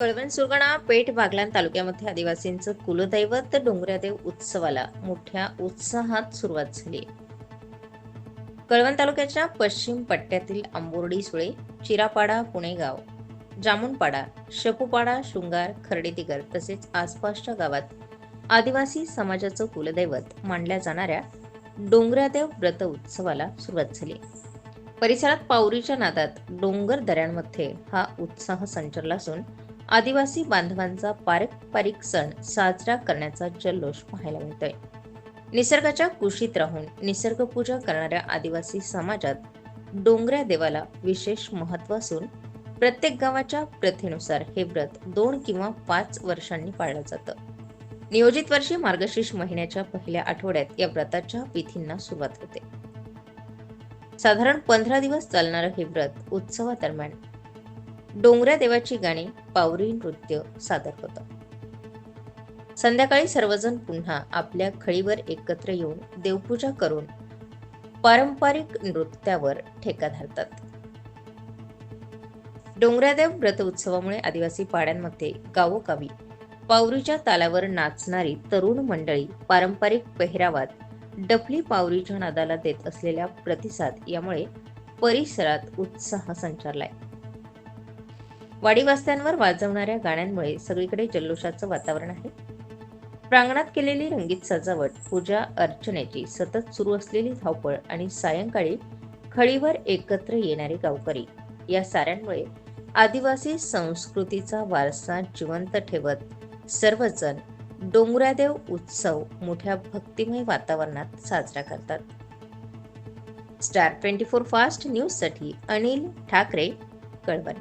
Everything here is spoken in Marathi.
कळवण सुरगाणा पेठ बागलाण तालुक्यामध्ये आदिवासींचं कुलदैवत डोंगरादेव उत्सवाला मोठ्या उत्साहात सुरुवात झाली. कळवण तालुक्याच्या पश्चिम पट्ट्यातील आंबोर्डी सुळे, चिरापाडा, पुणेगाव, जामुनपाडा, शपूपाडा, शृंगार, खर्डेदिगर तसेच आसपासच्या गावात आदिवासी समाजाचं कुलदैवत मानल्या जाणाऱ्या डोंगरादेव व्रत उत्सवाला सुरुवात झाली. परिसरात पावरीच्या नादात डोंगर दऱ्यांमध्ये हा उत्साह संचरला असून आदिवासी बांधवांचा पारंपरिक सण साजरा करण्याचा जल्लोष पाहायला मिळतोय. निसर्गाच्या कुशीत राहून निसर्गपूजा करणाऱ्या आदिवासी समाजात डोंगऱ्या देवाला विशेष महत्त्व असून प्रत्येक गावाच्या प्रथेनुसार हे व्रत 2 किंवा 5 वर्षांनी पाळलं जातं. नियोजित वर्षी मार्गशीर्ष महिन्याच्या पहिल्या आठवड्यात या व्रताच्या विधींना सुरुवात होते. साधारण 15 दिवस चालणारं हे व्रत उत्सवादरम्यान डोंगऱ्या देवाची गाणी, पावरी नृत्य सादर होतं. संध्याकाळी सर्वजण पुन्हा आपल्या खळीवर एकत्र येऊन देवपूजा करून पारंपरिक नृत्यावर ठेका धरतात. डोंगरादेव व्रत उत्सवामुळे आदिवासी पाड्यांमध्ये गावोगावी पावरीच्या तालावर नाचणारी तरुण मंडळी पारंपरिक पेहरावात डफली पावरीच्या नादाला देत असलेल्या प्रतिसाद यामुळे परिसरात उत्साह संचारलाय. वाडी वस्त्यांवर वाजवणाऱ्या गाण्यांमुळे सगळीकडे जल्लोषाचं वातावरण आहे. प्रांगणात केलेली रंगीत सजावट, पूजा अर्चनेची सतत सुरू असलेली धावपळ आणि सायंकाळी खळीवर एकत्र येणारे गावकरी या साऱ्यांमुळे आदिवासी संस्कृतीचा वारसा जिवंत ठेवत सर्वजण डोंगरादेव उत्सव मोठ्या भक्तिमय वातावरणात साजरा करतात. स्टार 24 फास्ट न्यूज साठी अनिल ठाकरे, कळवण.